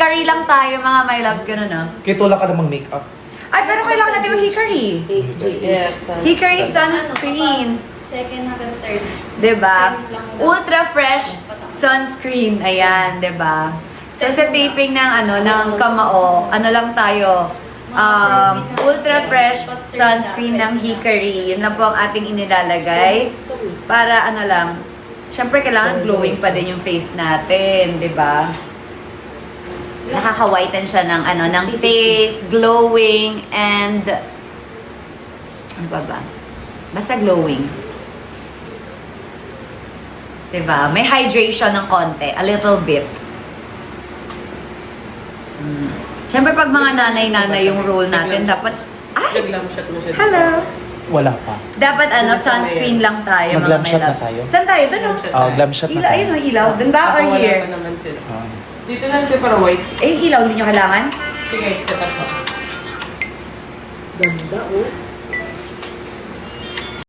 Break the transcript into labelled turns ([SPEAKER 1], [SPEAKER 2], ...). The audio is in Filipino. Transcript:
[SPEAKER 1] Hikari lang tayo mga my loves, ganun ah.
[SPEAKER 2] Kaya wala ka namang makeup.
[SPEAKER 1] Ay, pero kailangan natin yung Hikari.
[SPEAKER 3] Yes.
[SPEAKER 1] Hikari sunscreen.
[SPEAKER 4] Second hanggang third.
[SPEAKER 1] Diba? Ultra fresh sunscreen. Ayan, diba? So sa taping ng ng Kamao, ano lang tayo, ultra fresh sunscreen ng Hikari. Yun lang po ang ating inilalagay. Para syempre kailangan glowing pa din yung face natin, diba? Nakaka-whiten siya ng face, glowing, and ano ba? Basta glowing. Diba? May hydration ng konti, a little bit. Siyempre pag mga nanay-nanay yung role natin, dapat
[SPEAKER 3] Nag-lamp shot mo siya.
[SPEAKER 1] hello!
[SPEAKER 2] Wala pa.
[SPEAKER 1] Dapat sunscreen lang tayo, mga
[SPEAKER 2] Mag-glam
[SPEAKER 1] my
[SPEAKER 2] shot na
[SPEAKER 1] loves.
[SPEAKER 2] tayo?
[SPEAKER 1] Saan tayo? Doon o?
[SPEAKER 2] Glam shot na
[SPEAKER 1] Ilaw,
[SPEAKER 2] tayo.
[SPEAKER 1] ayun o, ilaw. Doon ba or
[SPEAKER 3] Wala
[SPEAKER 1] here?
[SPEAKER 3] pa naman sila.
[SPEAKER 2] Ah.
[SPEAKER 3] Dito lang siya para white.
[SPEAKER 1] Eh, ilaw hindi nyo kailangan?
[SPEAKER 3] Sige, set up mo.
[SPEAKER 5] Ganda, oh.